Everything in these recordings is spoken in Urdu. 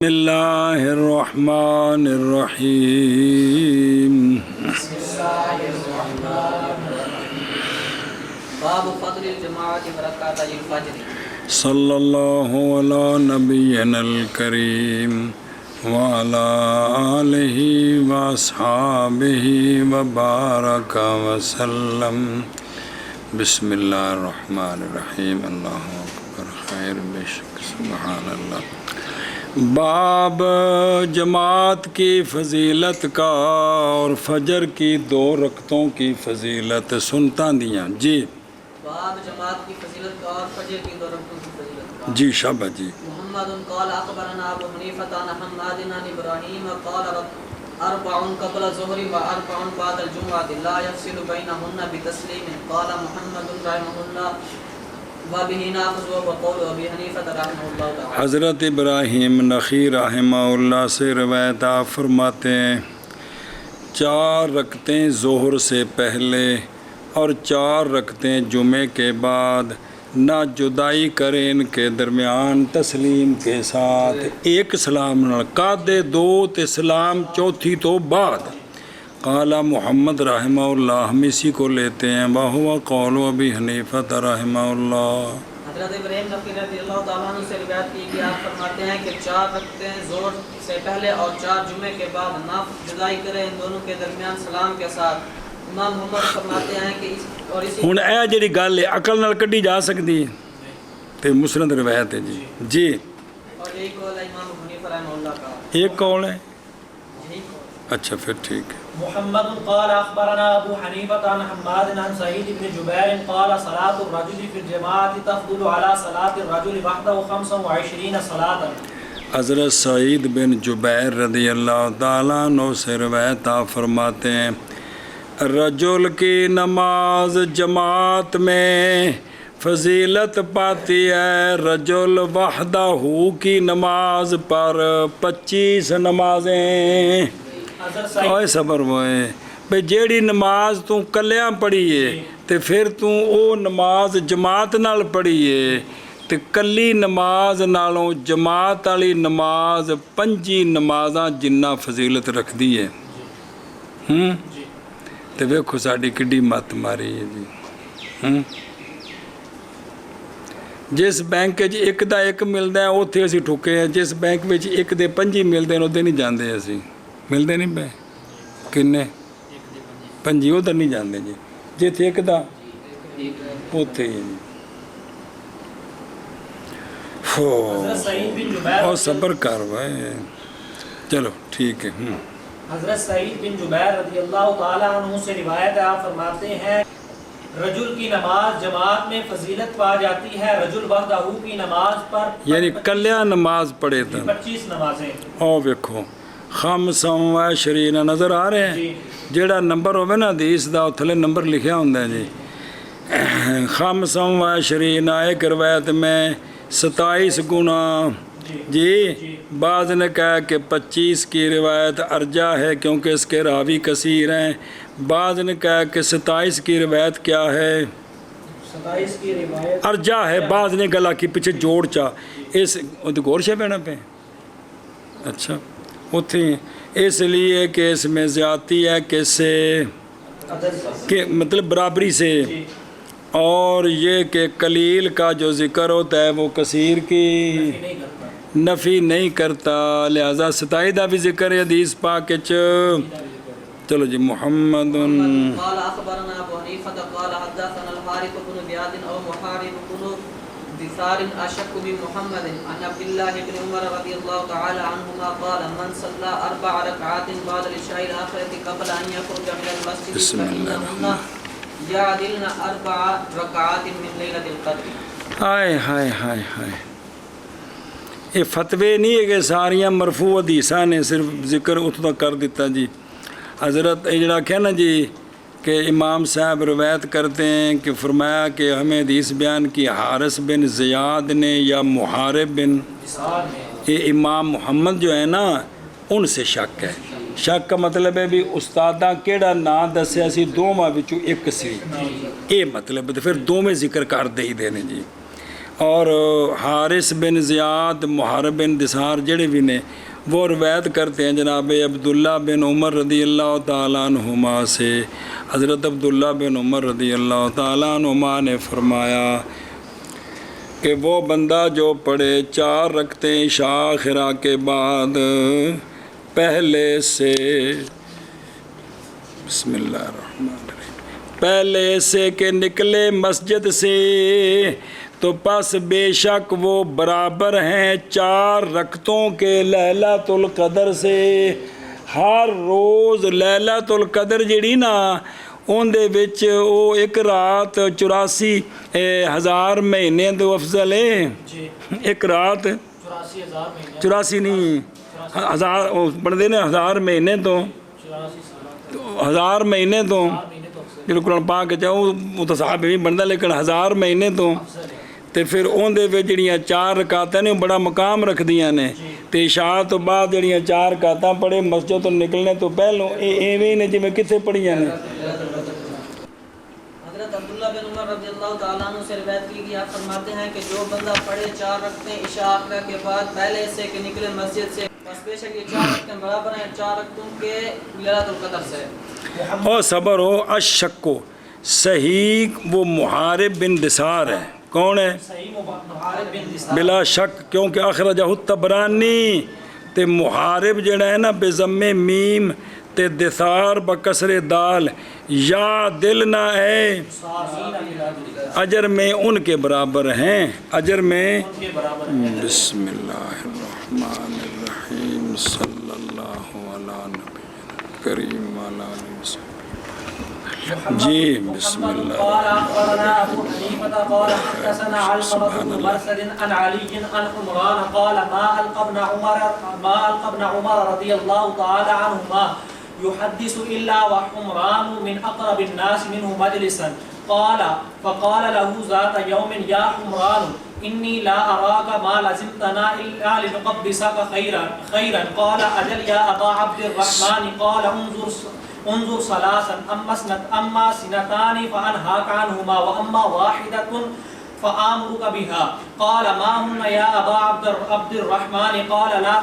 بسم اللہ الرحمن الرحیم باب فضل الجماعت برکات الفجر صلی اللہ علی نبینا الکریم وعلی آلہ واصحابہ وبارک وسلم بسم اللہ الرحمن الرحیم اللہ اکبر خیر بے شک سبحان اللہ۔ باب جماعت کی فضیلت کا اور فجر کی 2 رکعتوں کی فضیلت سنتا دیاں جی۔ باب جماعت کی فضیلت کا اور فجر کی 2 رکعتوں کی فضیلت کا۔ جی شابہ جی۔ محمد قال اخبرنا ابو حنیفہ عن حماد عن ابراہیم قال 4 قبل الظہر و 4 بعد الجمعہ لا يفصل بینہن بتسلیم قال محمد رحمہ اللہ حضرت ابراہیم نخعی رحمہ اللہ سے روایت فرماتے ہیں 4 رکعتیں ظہر سے پہلے اور 4 رکعتیں جمعے کے بعد نہ جدائی کریں ان کے درمیان تسلیم کے ساتھ ایک سلام نہ قادے 2 تے سلام چوتھی تو بعد۔ قال محمد رحمہ اللہ ہم اسی کو لیتے ہیں وہو قول ابی حنیفہ رحمہ اللہ۔ حضرت ابراہیم نخعی رضی اللہ تعالیٰ عنہ سے روایت کی کہ آپ فرماتے ہیں کہ 4 رکعتیں ظہر سے پہلے اور 4 جمعے کے بعد نہ جدائی کریں ان دونوں کے درمیان سلام کے ساتھ۔ امام محمد فرماتے ہیں کہ ہن اے جڑی گل ہے عقل نال کڈی جا سکتی ہے تے مسند روایت ہے جی جی۔ اور یہی قول ہے امام حنیفہ رحمہ اللہ کا، ایک قول ہے یہی قول۔ اچھا پھر ٹھیک ہے۔ محمد قال اخبرنا ابو حنیفہ عن حماد عن سعید بن جبیر قال صلاة الرجل في الجماعة تفضل على صلاة الرجل وحده 25 صلاة۔ حضرت سعید بن جبیر رضی اللہ تعالیٰ عنہ سے روایت فرماتے ہیں رجل کی نماز جماعت میں فضیلت پاتی ہے رجل وحدہ کی نماز پر 25 نمازیں۔ اوے صبر ہوئے بھئی جیڑی نماز تو کلیاں پڑھیے تے پھر تو او نماز جماعت نال پڑھیے تے کلی نماز نالوں جماعت والی نماز 5 نمازاں جنہ فضیلت رکھ دی ہے۔ تے ویکھو ساڈی کڈی مت ماری ہے جی۔ جس بینک وچ 1 دا 1 ملدا ہے اوتھے اسی ٹھکے ہیں، جس بینک وچ 1 دے 5 ملدے ہیں اوتھے نہیں جاندے اسی، ملدے نہیں پے کنے 5 ادھر نہیں جاندے جی، جتھے 1 دا اوتھے ہی اور صبر کر بھائی چلو ٹھیک ہے۔ حضرت سعید بن جبیر رضی اللہ تعالیٰ عنہ سے روایت ہے آپ فرماتے ہیں رجل کی نماز جماعت میں فضیلت پا جاتی ہے رجل وحدہ کی نماز پر یعنی کلیاں نماز پڑھے تھا 25 نمازیں۔ او ویکھو 25 نظر آ رہے ہیں جیڑا نمبر ہوئے نا حدیث دا تھلے نمبر لکھیا ہوندہ ہے جی 25 ایک روایت میں 27 گنا جی۔ بعض نے کہا کہ 25 کی روایت ارجح ہے کیونکہ اس کے راوی کثیر ہیں، بعض نے کہا کہ 27 کی روایت کیا ہے 27 کی روایت ارجح ہے، بعض نے گلا کی پیچھے جوڑ چاہ اس غور سے پینا پہ اچھا اتھی اس لیے کہ اس میں زیادتی ہے کہ سے کہ مطلب برابری سے، اور یہ کہ قلیل کا جو ذکر ہوتا ہے وہ کثیر کی نفی نہیں کرتا، لہذا 27 بھی ذکر ہے حدیث پاک چلو جی۔ محمد قال اخبرنا ابو حنیفہ قال حدثنا الحارث بن زیاد او محارب بن دثار اشک بمحمد عن عبد الله بن عمر رضی اللہ تعالی عنہما قال من صلى 4 ركعات بعد العشاء الاخرة قبل ان يخرج من المسجد فإنهن يعدلن 4 ركعات من ليلة القدر۔ ہائے ہائے ہائے ہائے، یہ فتوے نہیں ہے کہ ساریاں مرفوع حدیثاں نے صرف ذکر اتنا کر دیتا جی۔ حضرت جڑا کیا نا جی کہ امام صاحب روایت کرتے ہیں کہ فرمایا کہ ہمیں حدیث بیان کی حارث بن زیاد نے یا محارب بن، یہ امام محمد جو ہے نا ان سے شک ہے۔ شک کا مطلب ہے بھی استادہ کیڑا نا دسیا سی 2 وچوں 1 سی، یہ مطلب ہے پھر 2 میں ذکر کر دے ہی دینے جی۔ اور حارث بن زیاد محارب بن دثار جڑے بھی نے وہ روایت کرتے ہیں جناب عبداللہ بن عمر رضی اللہ تعالیٰ عنہما سے. حضرت عبداللہ بن عمر رضی اللہ تعالیٰ عنہما نے فرمایا کہ وہ بندہ جو پڑھے 4 رکعتیں عشاء آخرہ کے بعد پہلے سے بسم اللہ الرحمن الرحیم پہلے سے کہ نکلے مسجد سے تو پس بے شک وہ برابر ہیں 4 رکعتوں کے لیلۃ القدر سے. ہر روز لیلۃ القدر جڑی نا اون دے وچ او ایک رات 84,000 مہینے تو افضل ہے. ایک رات 84 نہیں ہزار پڑھتے نا 1000 مہینے تو 1000 مہینے تو جو قرآن پاک چاہو وہ تو صاحب بھی بنتا لیکن 1000 مہینے تو تے پھر اون دے وچ جڑیاں 4 رکعتاں نے بڑا مقام رکھدیاں نے تے عشاء تو بعد جڑیاں 4 رکعتاں پڑھے مسجد تو نکلنے تو پہلوں ایویں نے جویں کتنے پڑھیاں نے. حضرت عبداللہ بن عمر رضی اللہ تعالیٰ عنہ سے روایت کی گئی آپ فرماتے ہیں کہ جو بندہ پڑھے 4 رکعتیں عشاء آخرہ کے بعد پہلے سے کہ نکلے مسجد سے بس بے شک یہ 4 رکعتیں برابر ہیں 4 رکعتوں کے لیلۃ القدر سے. اور صبر ہو اشکو صحیح وہ محارب بن دثار ہے. کون ہے؟ بلا شک کیونکہ اخرجہ الطبرانی تے محارب جڑا ہے نا بے ضم میم تے دثار بکسر دال یا دل نہ ہے اجر میں ان کے برابر ہیں. اجر میں بسم اللہ الرحمن الرحیم صلی اللہ علیہ نبی کریم علیہ وسلم. جی بسم اللہ. قال اخبرنا ابو حنیفہ قال حدثنا علقمة بن مرثد عن علي عن عمران قال ما القبن عمر رضي الله تعالى عنهما يحدث الا وحمران من اقرب الناس منه مجلسا قال فقال له ذات يوم يا حمران إني لا أراك ما لزمتنا إلا لنقبسك خيرا قال أجل يا أبا عبد الرحمن قال انظر ثلاثا أما سنتان فأنهاك عنهما وأما واحدة فآمرك بها قال ما هن يا أبا عبد الرحمن قال لا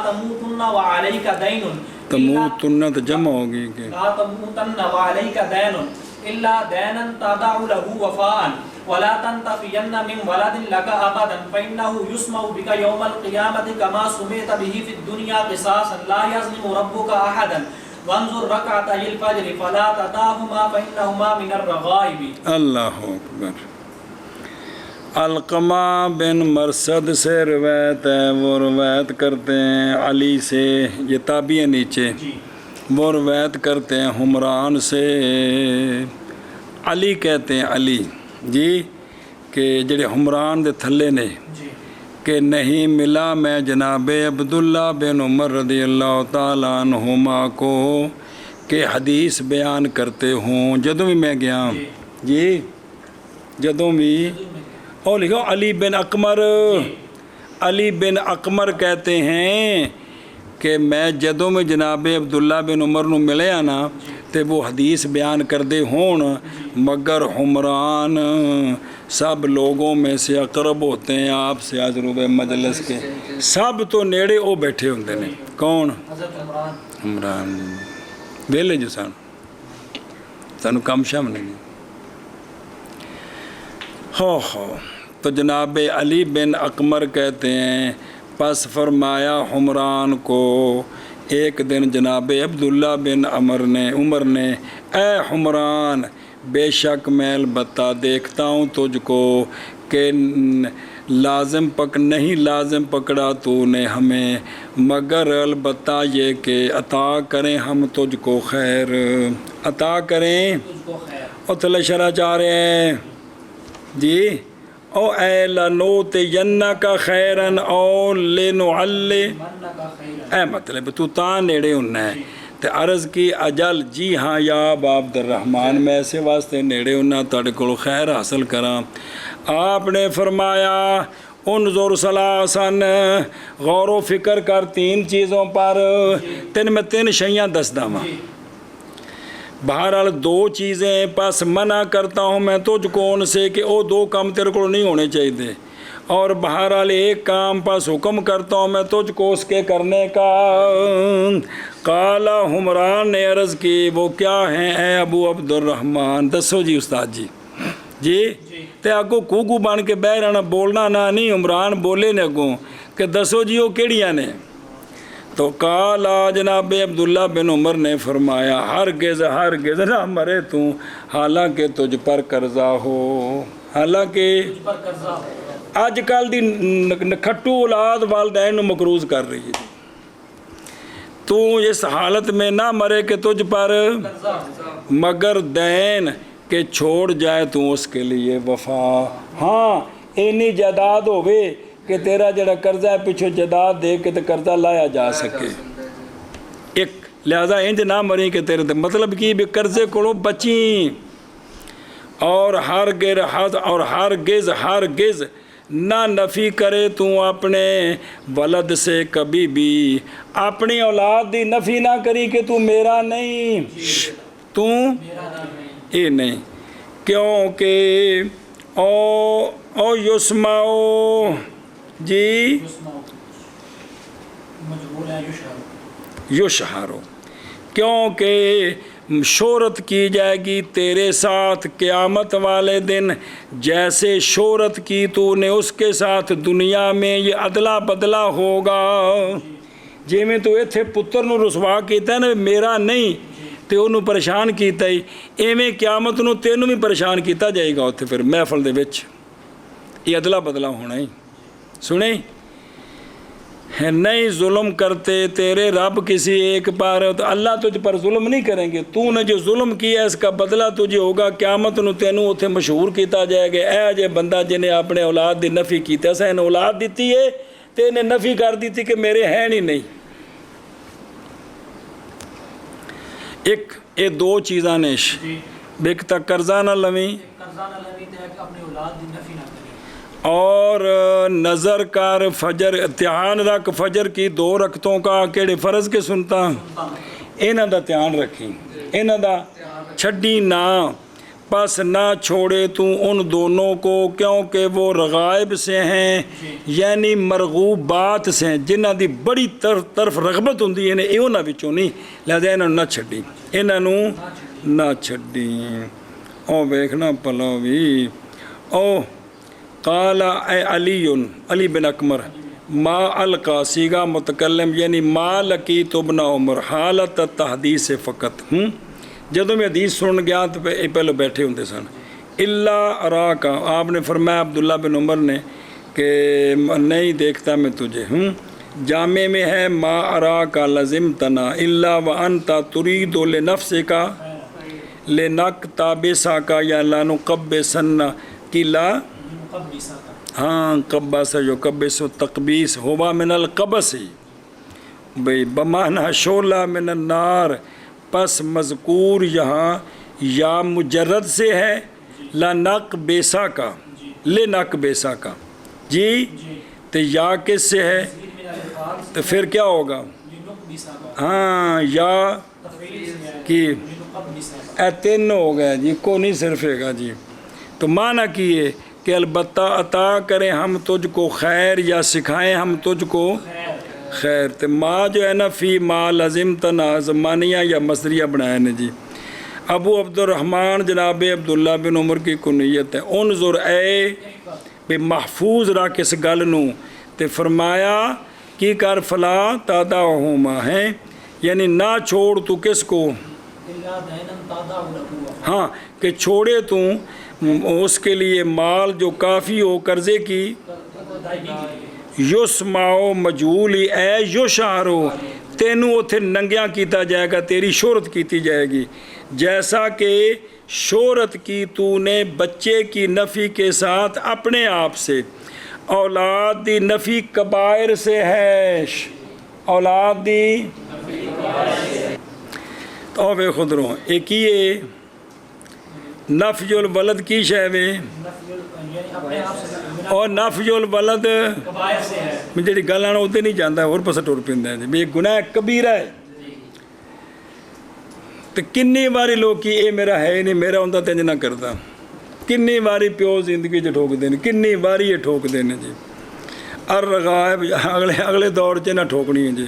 تموتن وعليك دين تموتن جمع ہوگی کہ لا تموتن وعليك دين إلا دينا تدع له وفاء ولا تنتفين من ولد لك أبدا فإنه يسمع بك يوم القيامة كما سمعت به في الدنيا قصاصا لا يظلم ربك أحدا وانظر ركعتي الفجر فلا تدعهما فإنهما من الرغائب. اللہ اکبر. علقمہ بن مرثد سے روایت ہے. وہ روایت کرتے ہیں علی سے. یہ تابعی ہے نیچے. وہ روایت کرتے ہیں حمران سے. علی کہتے ہیں علی جی کہ جڑے حمران دے تھلے نے کہ نہیں ملا میں جناب عبداللہ بن عمر رضی اللہ تعالیٰ عنہما کو کہ حدیث بیان کرتے ہوں جدوں بھی میں گیا جی جدوں بھی. اور لکھو علی بن اقمر. علی بن اقمر کہتے ہیں کہ میں جدوں میں جناب عبداللہ بن عمر نو ملیا نا تے وہ حدیث بیان کردے ہون مگر حمران سب لوگوں میں سے اقرب ہوتے ہیں آپ سے عجروب مجلس کے. سب تو نیڑے او بیٹھے ہوندے نے. کون؟ حمران. ویلے جو سانو کم شام نہیں. ہو تو جناب علی بن اقمر کہتے ہیں پس فرمایا حمران کو ایک دن جناب عبداللہ بن عمر نے اے حمران بے شک میں البتہ دیکھتا ہوں تجھ کو کہ نہیں لازم پکڑا تو نے ہمیں مگر البتہ یہ کہ عطا کریں ہم تجھ کو خیر. عطا کریں اور تھلے شرح چاہ رہے ہیں جی او اے لنوتینک خیرن او لنعلی اے مطلب تو تا نیڑے ہونا ہے تے عرض کی اجل جی ہاں یا عبد الرحمن میں ایسے واسطے نیڑے ہونا تاڑے کو خیر حاصل کراں. آپ نے فرمایا انظر ثلاثاً غور و فکر کر 3 چیزوں پر. میں 3 شیاں دس داں بہرحال دو چیزیں پس منع کرتا ہوں میں تجھ کو ان سے کہ وہ دو کام تیرے کو نہیں ہونے چاہیے، اور بہرحال ایک کام پس حکم کرتا ہوں میں تجھ کو اس کے کرنے کا۔ قال حمران نے عرض کی وہ کیا ہیں اے ابو عبد الرحمن؟ دسو جی استاد جی۔ جی تے اگوں کوگو بن کے بہ رہنا بولنا نہ نہیں، عمران بولے نے اگوں کہ دسو جی وہ کیڑیاں نے؟ تو قال جناب عبداللہ بن عمر نے فرمایا ہرگز ہرگز نہ مرے تو حالانکہ تجھ پر قرضہ ہو، حالانکہ اج کل دی کھٹو اولاد والدین نو مقروض کر رہی ہے، تو اس حالت میں نہ مرے کہ تجھ پر مگر دین کہ چھوڑ جائے تو اس کے لیے وفا، ہاں اینی جائیداد ہوئے کہ تیرا جڑا قرضہ ہے پچھو جائیداد دے کے تے قرضہ لایا جا سکے۔ ایک لہذا انج نہ مریں کہ تیرے تے مطلب کی بھی قرضے کو بچیں، اور ہرگز ہرگز نہ نفی کرے تو اپنے ولد سے کبھی بھی، اپنی اولاد دی نفی نہ کری کہ تو میرا نہیں، تو اے نہیں، کیونکہ او یسمعو جی یشہرو، کیونکہ شہرت کی جائے گی تیرے ساتھ قیامت والے دن جیسے شہرت کی تو نے اس کے ساتھ دنیا میں، یہ ادلا بدلا ہوگا۔ جی میں تو ایتھے پتر نو رسوا کیتا ہے نا میرا نہیں تے انہوں پریشان کیتا ہی، ایویں قیامت نو تینوں بھی پریشان کیتا جائے گا اتھے پھر محفل دے وچ، یہ ادلا بدلا ہونا ہی۔ سنیں نہیں ظلم کرتے تیرے رب کسی ایک پر، تو اللہ تجھ پر ظلم نہیں کریں گے، تو نے جو ظلم کیا اس کا بدلہ تجھے ہوگا، قیامت نو تینوں اتھے مشہور کیتا جائے گا اے جے بندہ جنہیں اپنے اولاد دی نفی کیتا ہے، سین اولاد دیتی ہے تے انہیں نفی کر دیتی کہ میرے ہیں نہیں۔ ایک یہ دو چیزاں نے ایک تک قرضہ نہ لویں اور نظر کر فجر، دھیان رکھ فجر کی 2 رکعتوں کا کیڑے فرض کے سنتا انہاں دا دھیان رکھی، انہاں دا چھڈی نہ، پس نہ چھوڑے تو ان دونوں کو کیونکہ وہ رغائب سے ہیں، یعنی مرغوبات سے ہیں، جنہاں دی بڑی طرف رغبت ہوندی ہے یہ انہاں وچوں نہیں، لہذا انہاں نہ چھڈی، انہاں نو نہ چھڈی۔ او ویکھنا پلو بھی او قال اے علی بن اکمر ما القا سیگا متکلم یعنی ما لقیت ابن عمر حالت تحدیث فقط، جدوں میں حدیث سن گیا تو پہلے بیٹھے ہوندے سن، اللہ اراکا آپ نے فرمایا عبداللہ بن عمر نے کہ نہیں دیکھتا میں تجھے، جامع میں ہے ما اراکا لزمتنا الا وانت ترید لنفسک لنکتبسک یا لنقبسن کی لا، ہاں قبس جو قبس و تقبیس ہوا من القبس بھئی بمعنی شعلہ من النار، پس مذکور یہاں یا مجرد سے ہے لنق بیسا کا، لنق بیسا کا جی، تو یا کس سے ہے تو پھر کیا ہوگا، ہاں یا کی اے 3 ہو گیا جی، کو نہیں صرف ہے گا جی، تو معنی کیے کہ البتہ عطا کریں ہم تجھ کو خیر یا سکھائیں ہم تجھ کو خیر، تو ما جو ہے نا فی ما لازمتنا زمانیہ یا مصدریہ بنایا نے جی۔ ابو عبد الرحمن جناب عبداللہ بن عمر کی کنیت ہے، انظر اے بے محفوظ رکھ اس گل نو، تے فرمایا کی کر فلا تدعہما ہیں، یعنی نہ چھوڑ تو کس کو، ہاں کہ چھوڑے تو اس کے لیے مال جو کافی ہو قرضے کی، یسمعو مجہولی اے یشہرو، تینوں اتھے ننگیاں کیتا جائے گا، تیری شہرت کیتی جائے گی، جیسا کہ شہرت کی تو نے بچے کی نفی کے ساتھ اپنے آپ سے، اولاد دی نفی کبائر سے ہے، اولاد دی تو بے خود رو ایک یہ نفی الولد کی شہوے اور نفی الولد میں جڑی گل آنا ادھر نہیں جانتا اور پسا ٹور پیندا ہے، بھی ایک گناہ کبیرہ ہے، ਤੇ ਕਿੰਨੀ ਵਾਰੀ ਲੋਕੀ ਇਹ ਮੇਰਾ ਹੈ ਹੀ ਨਹੀਂ, ਮੇਰਾ ਹੁੰਦਾ ਤੇ ਇੰਜ ਨਾ ਕਰਦਾ। ਕਿੰਨੀ ਵਾਰੀ ਪਿਓ ਜ਼ਿੰਦਗੀ 'ਚ ਠੋਕਦੇ ਨੇ, ਕਿੰਨੀ ਵਾਰੀ ਇਹ ਠੋਕਦੇ ਨੇ ਜੀ। ਅਰ ਰਗਾਇਬ ਅਗਲੇ ਦੌਰ 'ਚ ਨਾ ਠੋਕਣੀ ਹੈ ਜੀ।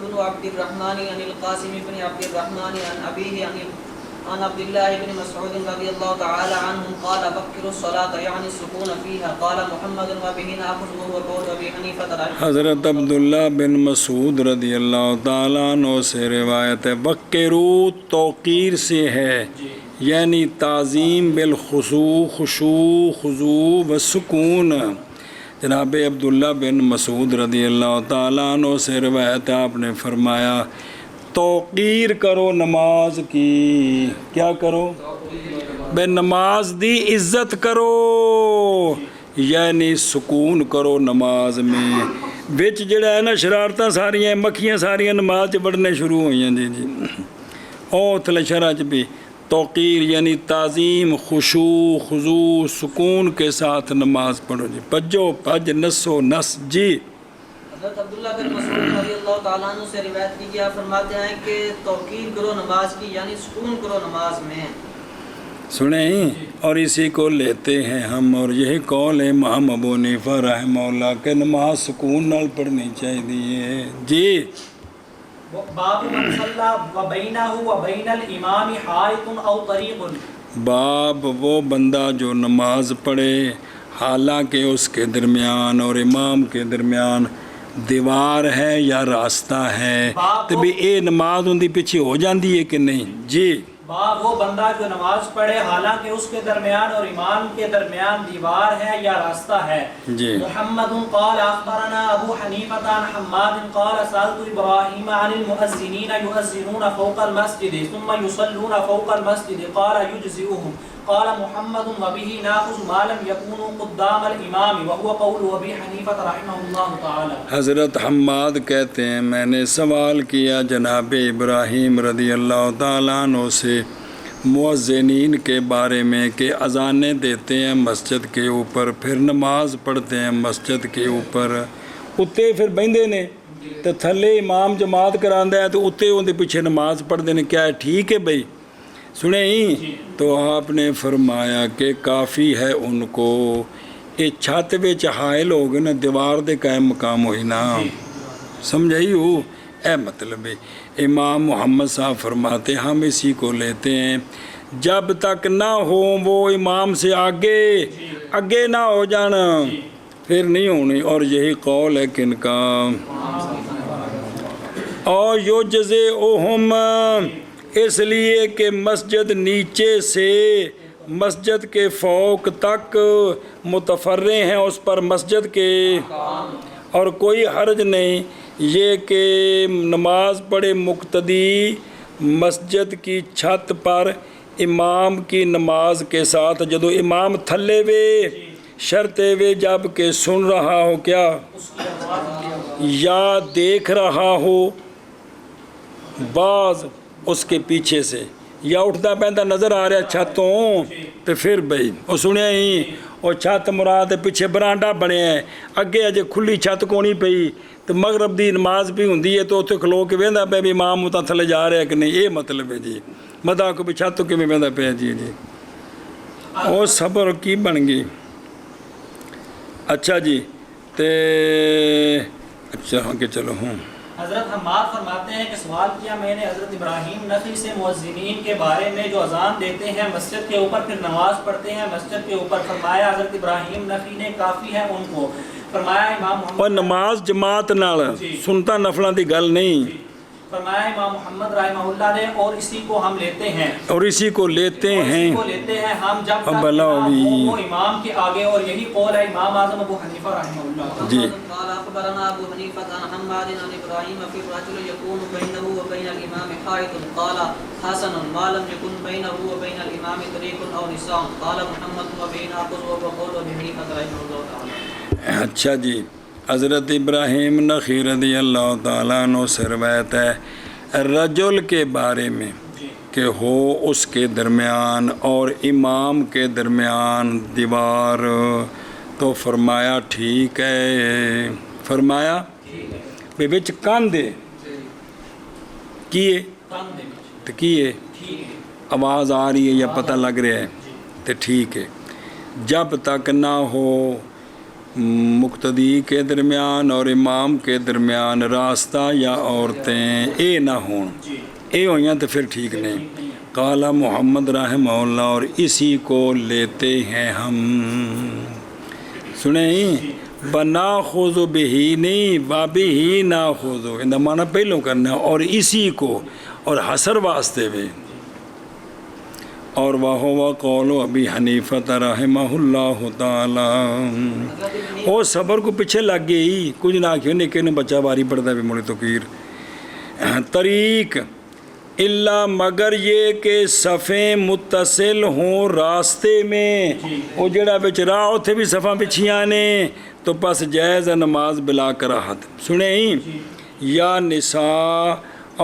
بن عبد الرحمن عن القاسم بن عبد الرحمن عن أبيه عن عبد الله بن مسعود رضي الله تعالى عنهم قال بكروا الصلاة يعني السكون فيها. قال محمد وبه نأخذ وهو قول أبي حنيفة. حضرت عبداللہ بن مسعود رضی اللہ تعالیٰ عنہ سے روایت ہے، بکرو توقیر سے ہے، یعنی تعظیم بالخشوع، خشوع، خضوع و سکون۔ جناب عبداللہ بن مسعود رضی اللہ تعالیٰ عنہ سے روایت ہے، آپ نے فرمایا توقیر کرو نماز کی، کیا کرو؟ بے نماز دی عزت کرو، یعنی سکون کرو نماز میں۔ وچ جڑا ہے نا شرارتاں ساریاں مکھیاں ساریاں نماز چ بڑھنے شروع ہوئیاں جی او تھلے شرع چ بھی توقیر یعنی تعظیم، خشوع، خضوع، سکون کے ساتھ نماز پڑھو جی، پجو پج، نسو نس جی۔ حضرت عبداللہ بن مسعود رضی اللہ تعالیٰ عنہ سے روایت کی گیا، فرماتے ہیں کہ توقیر کرو نماز کی، یعنی سکون کرو نماز میں۔ سنیں اور اسی کو لیتے ہیں ہم، اور یہی قول ہے امام ابو حنیفہ رحمہ اللہ کہ نماز سکون نال پڑھنی چاہیے جی۔ باب من صلی وبینہ وبین الامام حائط او طریق، باب وہ بندہ جو نماز پڑھے حالانکہ اس کے درمیان اور امام کے درمیان دیوار ہے یا راستہ ہے، تو بھی اے نماز ان دی پیچھے ہو جاندی ہے کہ نہیں جی۔ باب وہ بندہ جو نماز پڑھے حالانکہ اس کے درمیان اور امام کے درمیان دیوار ہے یا راستہ ہے جی۔ محمد قال اخبرنا ابو حنیفہ عن حماد قال سألت ابراہیم عن المؤذنین یؤذنون فوق المسجد ثم يصلون فوق المسجد قال يجزئهم قال محمد وبه ناخذ ما لم يكونوا قدام الامام وهو قول ابي حنیفہ رحمہ اللہ تعالی۔ حضرت حماد کہتے ہیں میں نے سوال کیا جناب ابراہیم رضی اللہ تعالیٰ عنہ سے مؤذنین کے بارے میں کہ اذانیں دیتے ہیں مسجد کے اوپر، پھر نماز پڑھتے ہیں مسجد کے اوپر، اتنے پھر بہندے نے تو تھلے امام جماعت کراندا ہے تو اتنے ان دے پیچھے نماز پڑھتے ہیں، کیا ہے ٹھیک ہے بھائی؟ سنیں ہی تو آپ نے فرمایا کہ کافی ہے ان کو یہ چھت وچ حائل ہو گئے نا، دیوار دے قائم مقام ہوئی نا، سمجھائی ہو اے مطلب ہے۔ امام محمد صاحب فرماتے ہم اسی کو لیتے ہیں جب تک نہ ہو وہ امام سے آگے نہ ہو جانا پھر نہیں ہونی، اور یہی قول ہے کن کا؟ اور یجزئہم، اس لیے کہ مسجد نیچے سے مسجد کے فوق تک متفرع ہیں اس پر مسجد کے، اور کوئی حرج نہیں یہ کہ نماز پڑھے مقتدی مسجد کی چھت پر امام کی نماز کے ساتھ، جدو امام تھلے وے شرطے وے جب کہ سن رہا ہو کیا یا دیکھ رہا ہو بعض اس کے پیچھے سے، یا اٹھتا پہنتا نظر آ رہا چھتوں تو پھر بھائی وہ سنیا ہی وہ چھت مراد پیچھے برانڈا بنے ہیں، اگے اجے کھلی چھت کونی پئی تو مغرب دی نماز بھی ہوندی ہے تو اتنے کھلو کے وہدا پہ بھی امام اتنا تھلے جا رہا ہے کہ نہیں، یہ مطلب ہے جی مدا کو بھی چھت کے میں وہدا پہ جی وہ صبر کی بن گئی۔ اچھا جی تے اچھا ہاں کہ چلو ہوں حضرت حماد فرماتے ہیں کہ سوال کیا میں نے حضرت ابراہیم نخعی سے مؤذنین کے بارے میں جو اذان دیتے ہیں مسجد کے اوپر پھر نماز پڑھتے ہیں مسجد کے اوپر، فرمایا حضرت ابراہیم نخعی نے کافی ہے ان کو، فرمایا امام محمد اور نماز جماعت نال سنتا نفلاں دی گل نہیں، فرمایا امام محمد رحمہ اللہ نے اور اسی کو ہم لیتے ہیں اور اسی کو لیتے ہیں ہم جب تک امام ہو وہ امام کے آگے، اور یہی قول ہے امام اعظم ابو حنیفہ رحمہ اللہ جی۔ قال اخبرنا ابو حنیفہ عن حماد عن ابراہیم فی الرجل یکون بینه وبین الامام حائط قال حسن ما لم یکن بینه وبین الامام طریق او نساء قال محمد وبین اخذ وقول ابو حنیفہ رحمہ اللہ تعالی۔ اچھا جی، حضرت ابراہیم نخعی رضی اللہ تعالیٰ عنہ سے روایت ہے رجل کے بارے میں کہ ہو اس کے درمیان اور امام کے درمیان دیوار، تو فرمایا ٹھیک ہے، فرمایا بے بچ کاندے کیے تو کیے آواز آ رہی ہے یا پتہ لگ رہا ہے تو ٹھیک ہے، جب تک نہ ہو مقتدی کے درمیان اور امام کے درمیان راستہ یا عورتیں اے نہ ہوں، اے ہوئیں تو پھر ٹھیک نہیں۔ قال محمد رحمہ اللہ، اور اسی کو لیتے ہیں ہم، سنیں بنا خوض بہی نہیں بابی ہی نہ خوضو، ان معنی پہلوں کرنا اور اسی کو اور حسر واسطے بھی، اور وہ قول ابی حنیفہ رحمہ اللہ تعالی، وہ صبر کو پیچھے لگ گئی کچھ نہ کیوں نکے نے بچہ باری پڑتا بھی موڑی توقیر طریق اللہ مگر یہ کہ صفیں متصل ہوں راستے میں، وہ جڑا بچ راہ اتھے بھی صفاں پچھیاں نے تو پس جائز نماز بلا کراہت، سنیں یا نساء،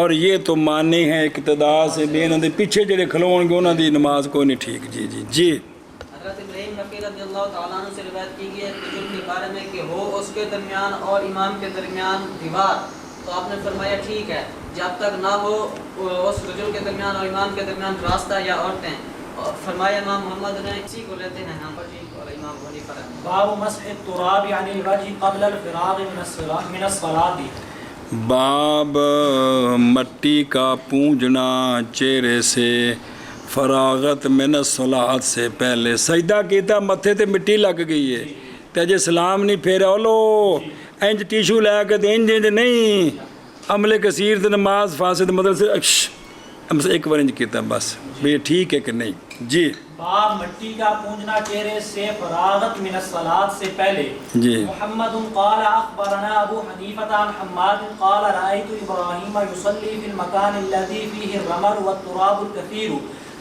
اور یہ تو مانے ہیں اقتداء سے بے انہوں دے پیچھے جڑے کھلون گے انہوں دی نماز کوئی نہیں ٹھیک۔ جی جی جی۔ حضرت ابراہیم نخعی رضی اللہ تعالیٰ عنہ سے روایت کی گئی ہے رجل کے بارے میں کہ ہو اس کے درمیان اور امام کے درمیان دیوار، تو آپ نے فرمایا ٹھیک ہے جب تک نہ ہو اس رجل کے درمیان اور امام کے درمیان راستہ یا عورتیں، اور فرمایا امام محمد نے اسی کو لیتے ہیں ہم اور امام حنیفہ رحمہ اللہ۔ باب مسح التراب عن الوجه قبل الفراغ من الصلاة، باب مٹی کا پونجنا چہرے سے فراغت من الصلاۃ سے پہلے، سجدہ کیتا متھے تے مٹی لگ گئی ہے تے جے سلام نہیں پھیرا لو انج ٹیشو لے کے تے انج نہیں عمل کثیر تے نماز فاسد، مطلب سے ایک بار انج کیتا بس بھی ٹھیک ہے کہ نہیں۔ جی باب مٹی کا پونجنا چہرے سے فراغت من الصلاۃ سے پہلے۔ جی محمد قال اخبرنا ابو حنیفہ عن حماد قال رأيت ابراہیم يصلي في المكان الذي فيه الرمل والتراب الكثير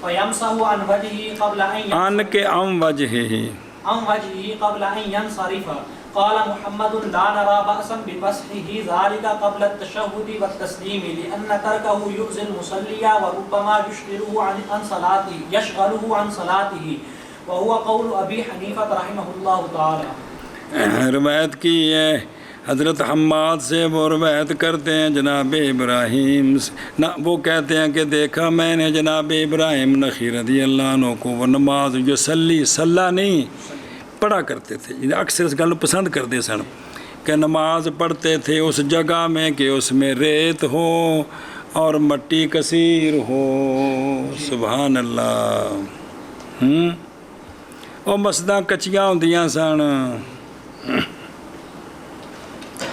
فيمسح عن وجهه قبل ان ان کے ام وجہ ہی عن وجهه قبل ان ينصرف قال محمد لا نرى بأسا بمسحه ذلك قبل التشهد والتسليم لأن تركه يؤذي المصلي وربما يشغله عن صلاته وهو قول أبي حنيفة رحمه الله تعالى. روایت کی ہے حضرت حماد سے، وہ روایت کرتے ہیں جناب ابراہیم نہ، وہ کہتے ہیں کہ دیکھا میں نے جناب ابراہیم نخعی رضی اللہ عنہ کو، وہ نماز جو صلی نہیں پڑھا کرتے تھے، اکثر اس گل پسند کرتے سن کہ نماز پڑھتے تھے اس جگہ میں کہ اس میں ریت ہو اور مٹی کثیر ہو. سبحان اللہ. وہ مسجداں کچیاں ہوندیاں سن،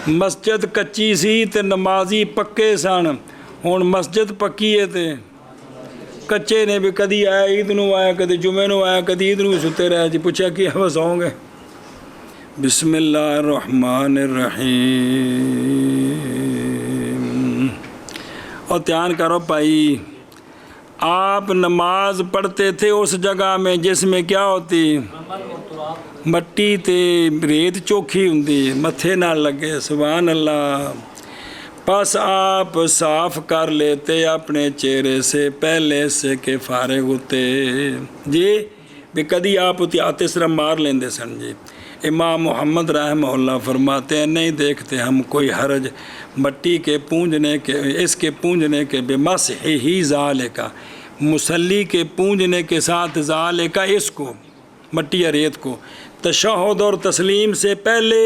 مسجد کچی سی تے نمازی پکے سن. ہن مسجد پکی ہے تے کچے نے بھی کدی آیا عید نو آیا، کدی جمعے نو آیا، کدی عید نو ستے رہے. جی پوچھا کہ بس آؤں گے. بسم اللہ الرحمن الرحیم. اور دھیان کرو بھائی، آپ نماز پڑھتے تھے اس جگہ میں جس میں کیا ہوتی؟ مٹی تے ریت چوکھی ہوندی، متھے نہ لگے. سبحان اللہ. پس آپ صاف کر لیتے اپنے چہرے سے پہلے سے کہ فارغ ہوتے. جی بھی کدی آپ آتے سر مار لیندے سن. جی امام محمد رحمہ اللہ فرماتے ہیں نہیں دیکھتے ہم کوئی حرج مٹی کے پونجنے کے، اس کے پونجنے کے بمسحہ ذالک، مصلی کے پونجنے کے ساتھ ذالک، اس کو مٹی یا ریت کو، تشہد اور تسلیم سے پہلے.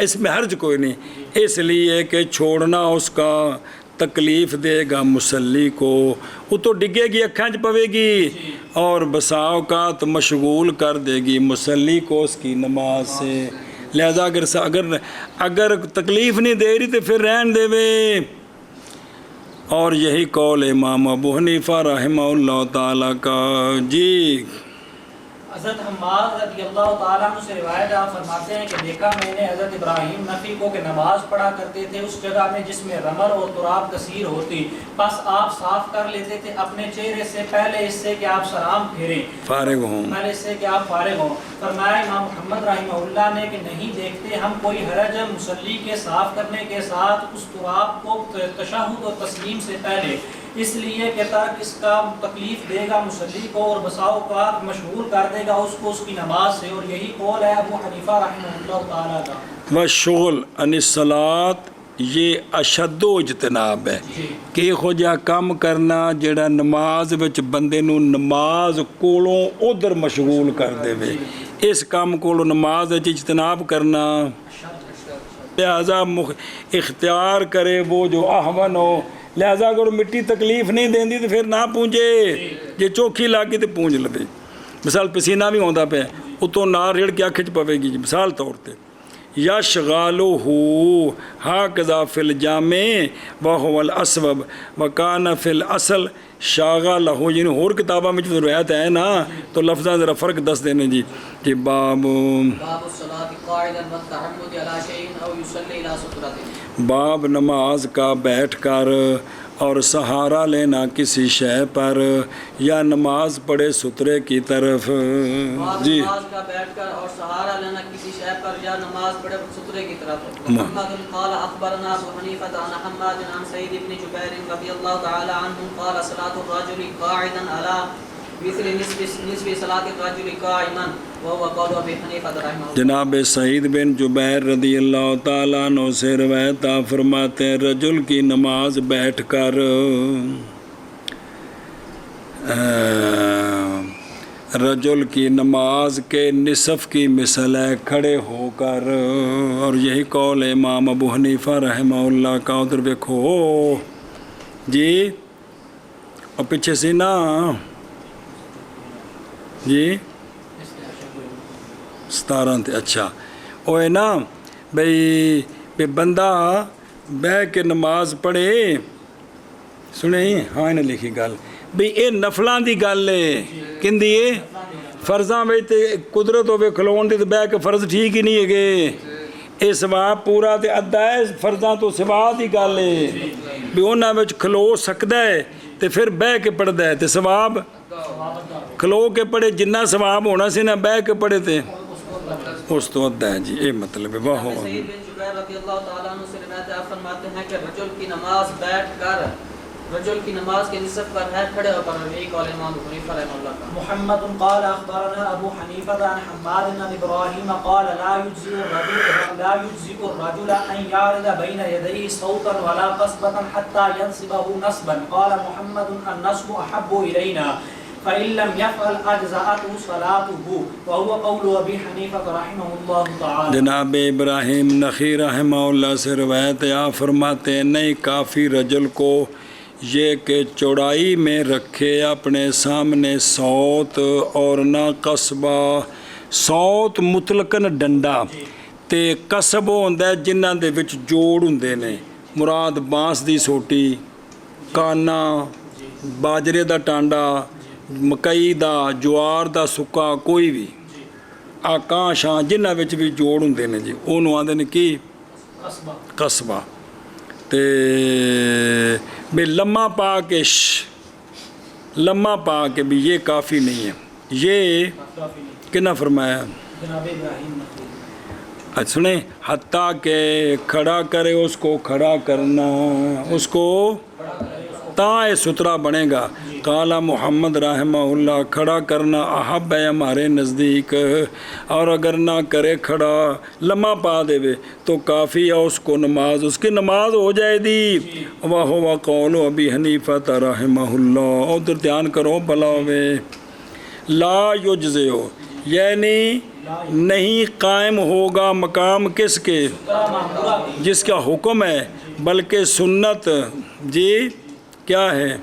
اس میں حرج کوئی نہیں، اس لیے کہ چھوڑنا اس کا تکلیف دے گا مصلی کو، وہ تو ڈگے گی، اکھاں چ پوے گی اور بسا اوقات مشغول کر دے گی مصلی کو اس کی نماز سے. لہذا اگر تکلیف نہیں دے رہی تو پھر رہن دے وے. اور یہی قول امام ابو حنیفہ رحمہ اللہ تعالیٰ کا. جی حضرت حماد رضی اللہ تعالیٰ عنہ سے روایت آپ فرماتے ہیں کہ دیکھا میں نے حضرت ابراہیم نخعی کو کہ نماز پڑھا کرتے تھے اس جگہ میں جس میں رمل اور تراب کثیر ہوتی. بس آپ صاف کر لیتے تھے اپنے چہرے سے پہلے اس سے کہ آپ سلام پھیریں، فارغ ہوں، پہلے اس سے کہ آپ فارغ ہوں. فرمایا امام محمد رحمہ اللہ نے کہ نہیں دیکھتے ہم کوئی حرج مصلی کے صاف کرنے کے ساتھ اس تراب کو تشہد اور تسلیم سے پہلے، اس لیے کہ ترک اس کا تکلیف دے گا مصلی کو اور بساؤ کا مشغول کر دے گا اس کو اس کی نماز سے. اور یہی قول ہے ابو حنیفہ رحمہ اللہ تعالیٰ کا. وشغل عن الصلاۃ، یہ اشد و اجتناب ہے کہ یہو جہا کام کرنا جڑا نماز وچ بندے نو نماز کولوں ادھر مشغول کر دے وے، اس کام کولوں نماز وچ اجتناب کرنا. لہذا اختیار کرے وہ جو احون ہو. لہذا اگر مٹی تکلیف نہیں دیندی تو پھر نہ پونجے، جے چوکھی لاگی تو پونج لبے. مثال پسینہ بھی ہوندا پیا اتوں نار ریڑ کے اکھ چ پوے گی. مثال طور تے یشغلہ ہاکذا فی الجامع وہو الاسوب وکان فی الاصل شاغلہ. یعنی اور کتاباں میں جو روایت ہے نا تو لفظاں ذرا فرق دس دینے. جی کہ باب الصلاۃ قاعدا والتعمد علی شیء او یصلی الی سترۃ، باب نماز کا بیٹھ کر اور سہارا لینا کسی شے پر یا نماز پڑھے سترے کی طرف. جی نماز کا بیٹھ کر اور سہارا لینا کسی شے پر یا نماز پڑھے سترے کی طرف. محمد قال اخبرنا ابو حنیفہ عن حماد عن سعید بن جبیر رضی اللہ تعالی عنہ قال صلاۃ الرجل قاعدا علی مثل نصف صلاۃ الرجل قائما وهو قول ابي حنیفہ رحمہ اللہ. جناب سعید بن جبیر رضی اللہ تعالیٰ عنہ سے روایت فرماتے ہیں رجل کی نماز بیٹھ کر، رجل کی نماز کے نصف کی مثل ہے کھڑے ہو کر. اور یہی قول امام ابو حنیفہ رحمہ اللہ کا. ادھر دیکھو جی اور پیچھے سے نا جی 17 تے. اچھا وہ ہے نا بھئی بندہ بہ کے نماز پڑھے. سنیں ہاں انہیں لکھی گل بھئی اے نفلاں دی گل ہے کندی ہے فرضاں میں تے قدرت ہوے کھلون دی تے بہ کے فرض ٹھیک ہی نہیں ہے گے. اے ثواب پورا تے ادا ہے فرضاں تو سوا دی گل ہے بھی انہاں وچ کھلو سکدا ہے تے پھر بہ کے پڑھدا ہے تے ثواب کھلو کے پڑھے جنہ ثواب ہونا سی نہ بہ کے پڑھے تے اس تو ادا ہے جی، یہ مطلب ہے واہ ابن سعید بن جبیر رضی اللہ تعالیٰ عنہ سے روایت ہے، آپ فرماتے ہیں کہ رجل کی نماز بیٹھ کر، رجل کی نماز کے نصف پر ہے، کھڑے ہو پر یہی قول امام ابو حنیفہ رحمہ اللہ کا۔ محمد قال اخبرنا ابو حنیفہ عن حماد عن ابراہیم قال لا يجزئ الرجل ان يعرض بين يديه صوتا ولا قصبة حتى ينصبه نصبا قال محمد النصب احب الينا فإن لم يفعل أجزأته صلاته وهو قول أبي حنيفة رحمه الله تعالى۔ جناب ابراہیم نخعی رحمہ اللہ سے روایت ہے، آپ فرماتے ہیں نہیں کافی رجل کو یہ کہ چوڑائی میں رکھے اپنے سامنے صوت اور نہ قصبہ، صوت مطلقاً ڈنڈا تے قصب ہوندا ہے جنہاں دے وچ جوڑ ہوندے نے، مراد بانس دی سوٹی، کانا، باجرے دا ٹانڈا، مکئی دا، جوار دا سکا، کوئی بھی آکاں شاں جنہاں وچ بھی جوڑ ہوندے نے جی اونوں آندے نے کی قصبہ، تے بے لمحہ پا کے لمحہ پا کے بھی یہ کافی نہیں ہے، یہ کنا فرمایا جناب ابراہیم نخعی سنیں حتیٰ کہ کھڑا کرے اس کو، کھڑا کرنا اس کو تاں ستھرا بنے گا۔ قالا محمد رحمہ اللہ کھڑا کرنا احب ہے ہمارے نزدیک، اور اگر نہ کرے کھڑا لمحہ پا دے تو کافی ہے اس کو نماز، اس کی نماز ہو جائے دی۔ وَهُوَ قَوْلُ أَبِي حَنِيفَةَ رَحِمَهُ اللَّهُ، ادھر دھیان کرو بلاوے، لا یجزئ یعنی نہیں قائم ہوگا مقام کس کے، جس کا حکم ہے، بلکہ سنت جی کیا ہے،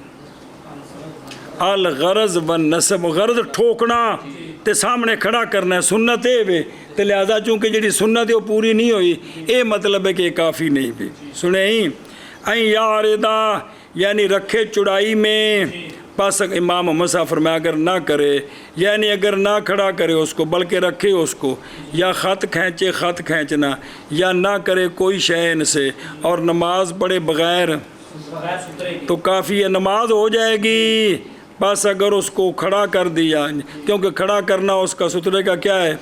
الغرض والنصب، غرض ٹھوکنا تے سامنے کھڑا کرنا ہے، سنت ہے وے تے لہذا چونکہ جڑی سنت ہے وہ پوری نہیں ہوئی، اے مطلب ہے کہ کافی نہیں بھی سنیں این یاردا یعنی رکھے چڑائی میں، پس امام محمد صاحب فرمایا اگر نہ کرے یعنی اگر نہ کھڑا کرے اس کو بلکہ رکھے اس کو، یا خط کھینچے خط کھینچنا، یا نہ کرے کوئی شے ان سے، اور نماز پڑھے بغیر تو کافی ہے، نماز ہو جائے گی۔ بس اگر اس کو کھڑا کر دیا، کیونکہ کھڑا کرنا اس کا سترے کا کیا ہے،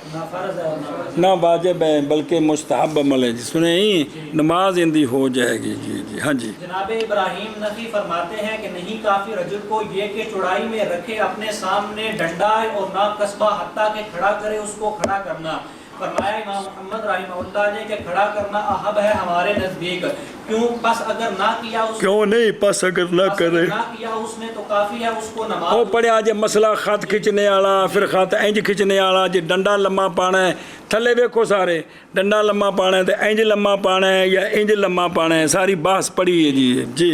نہ واجب ہے بلکہ مستحب عمل ہے جی، سنیں نماز اندی ہو جائے گی جی جی ہاں جی۔ جناب ابراہیم نخعی فرماتے ہیں کہ نہیں کافی رجل کو یہ کہ چوڑائی میں رکھے اپنے سامنے ڈنڈا اور نہ قصبہ حتیٰ کہ کھڑا کرے اس کو کھڑا کرنا۔ فرمایا امام محمد رحمہ اللہ نے کہ کھڑا کرنا احب ہے ہمارے نزدیک، کیوں پس اگر نہ کیا اس کیوں نہیں پس اگر نہ کرے نہ کیا اس نے تو کافی ہے اس کو نماز۔ وہ پڑھیا جی مسئلہ خط کھچنے والا، پھر خط انج کھچنے والا جی ڈنڈا لمحہ پانا ہے، تھلے ویکھو سارے ڈنڈا لمحہ پانا ہے تو انج لمحہ پانا ہے یا انج لمحہ پانا ہے، ساری بحث پڑھی ہے جی جی۔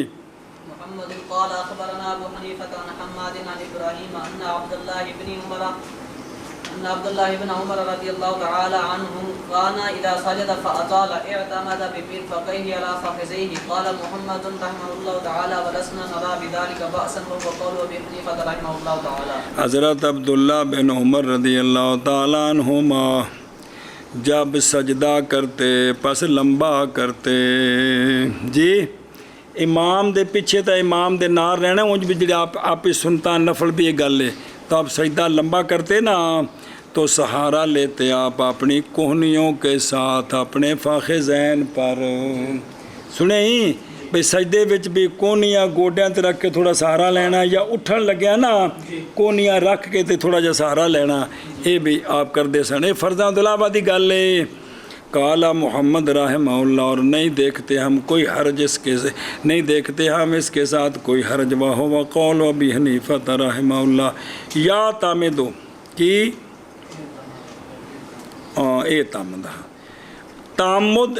محمد قال اخبرنا ابو حنیفہ عن حماد عن ابراہیم ان عبد الله بن عمر رضی اللہ تعالی عنہ كان اذا سجد فاطال اعتمد بمرفقيه على فخذيه قال محمد رحمه الله تعالى ولسنا نرى بذلك بأسا وهو قول ابي حنیفہ رحمه الله تعالی۔ حضرت عبداللہ بن عمر رضی اللہ تعالیٰ عنہما جب سجدہ کرتے پس لمبا کرتے جی، امام دے پیچھے تا امام دے نار رہنا، انج بھی جڑے آپ سنتا نفل بھی یہ گل ہے، تو آپ سجدہ لمبا کرتے نا تو سہارا لیتے آپ اپنی کوہنیوں کے ساتھ اپنے فاخذین پر، سنیں بھئی سجدے وچ بھی کونیاں گوڈیاں تے رکھ کے تھوڑا سہارا لینا، یا اٹھن لگیا نا کونیاں رکھ کے تے تھوڑا جا سہارا لینا، اے بھی آپ کر دے سن، اے فرضاں تو علاوہ دی گل ہے۔ قالا محمد رحمہ اللہ اور نہیں دیکھتے ہم کوئی حرج اس کے نہیں دیکھتے ہم اس کے ساتھ کوئی حرج، وہو قول ابی حنیفہ رحمہ اللہ، یا تامدو کی اے تامد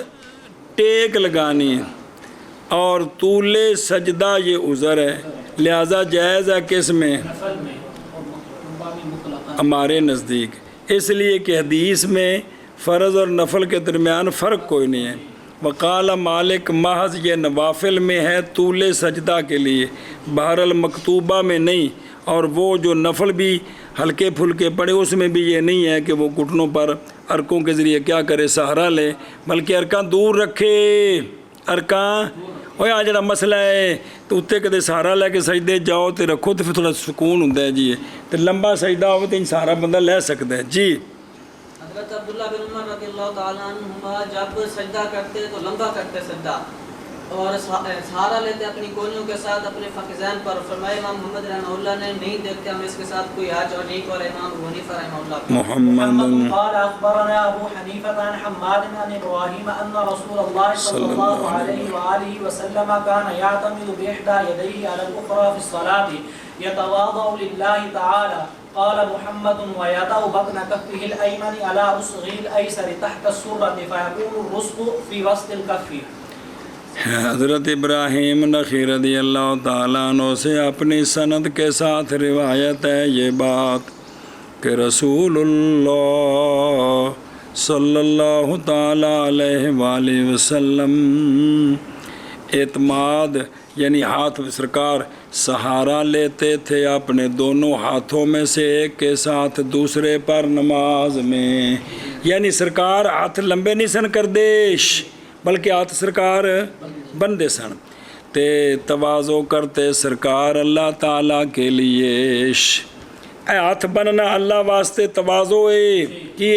ٹیک لگانی اور طول سجدہ یہ عذر ہے، لہذا جائز ہے کس میں، ہمارے نزدیک، اس لیے کہ حدیث میں فرض اور نفل کے درمیان فرق کوئی نہیں ہے۔ وقال مالک محض یہ نوافل میں ہے طول سجدہ کے لیے، بہر المکتوبہ میں نہیں، اور وہ جو نفل بھی ہلکے پھلکے پڑے اس میں بھی یہ نہیں ہے کہ وہ گھٹنوں پر ارکوں کے ذریعے کیا کرے سہارا لے، بلکہ ارکاں دور رکھے، ارکاں وہ آ جڑا مسئلہ ہے تو اتنے کدے سہارا لے کے سجدے جاؤ تو رکھو تو پھر تھوڑا سکون ہوتا ہے جی، تو لمبا سجدہ ہو تو سہارا بندہ لے سکتا ہے جی۔ حضرت عبداللہ بن عمر رضی اللہ تعالیٰ عنہما جب سجدہ کرتے تو لمبا کرتے سجدہ اور سہارا لیتے اپنی کونیوں کے ساتھ اپنے فخذین پر. فرمائے امام محمد رحمہ اللہ نے نہیں دیکھتے ہم اس کے ساتھ کوئی حج اور نہیں اور امام ابو حنیفہ رحمہ اللہ. محمد قال اخبرنا ابو حنیفہ عن حماد عن ابراہیم ان رسول اللہ صلی اللہ علیہ وآلہ وسلم كان يعتمد بإحدى يديه على الأخرى في الصلاة يتواضع لله تعالى. قال محمد ويضع بطن كفه الأيمن على رسغه الأيسر تحت السرة فيكون الرسغ في وسط الكف. حضرت ابراہیم نخعی رضی اللہ تعالیٰ عنہ سے اپنی سند کے ساتھ روایت ہے یہ بات کہ رسول اللہ صلی اللہ تعالیٰ علیہ وآلہ وسلم اعتماد یعنی ہاتھ سرکار سہارا لیتے تھے اپنے دونوں ہاتھوں میں سے ایک کے ساتھ دوسرے پر نماز میں. یعنی سرکار ہاتھ لمبے نہیں سن کر دیش بلکہ ہاتھ سرکار بندے سن تے تواضع کرتے سرکار اللہ تعالیٰ کے لیے. اے ہاتھ بننا اللہ واسطے تواضع ہے کہ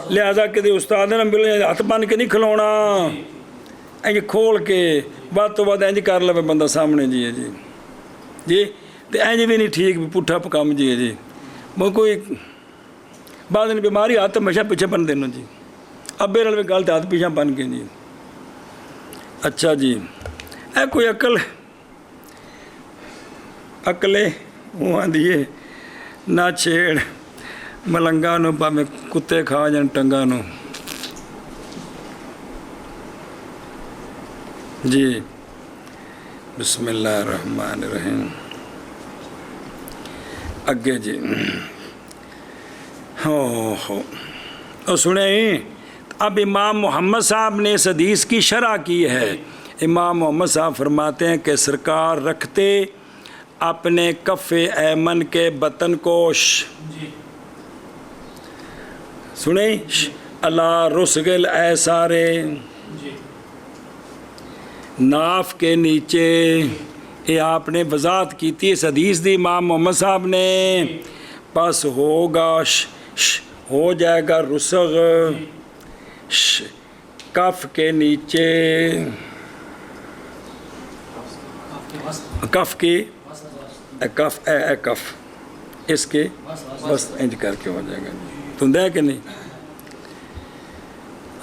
لہذا کہ استاد نے بولے ہاتھ بن کے نہیں کھلونا انج کھول کے بعد تو بعد انج کر لے بندہ سامنے جی جی جی تے انج بھی نہیں ٹھیک بھی پٹھا پکام جی جی وہ کوئی بعد نے بیماری ہاتھ ہمیشہ پیچھے بن دینا جی ابے رل میں گل ہاتھ پیچھے بن کے جی. اچھا جی اے کوئی عقلے وہ آدھی ہے نہ چھیڑ ملنگا نو پا میں کتے کھا جان ٹنگا نو. جی بسم اللہ الرحمن الرحیم. اگے جی ہو سنیں اب امام محمد صاحب نے اس حدیث کی شرح کی ہے. امام محمد صاحب فرماتے ہیں کہ سرکار رکھتے اپنے کف ایمن کے بطن کوش سنیں اللہ رسغل اے سارے ناف کے نیچے یہ آپ نے وضاحت کی تھی اس حدیث دی امام محمد صاحب نے. پس ہوگا ہو جائے گا رسغ کف کے نیچے کف کی کف اے کف اس کے بس انج کر کے ہو جائے گا. تم دے کہ نہیں.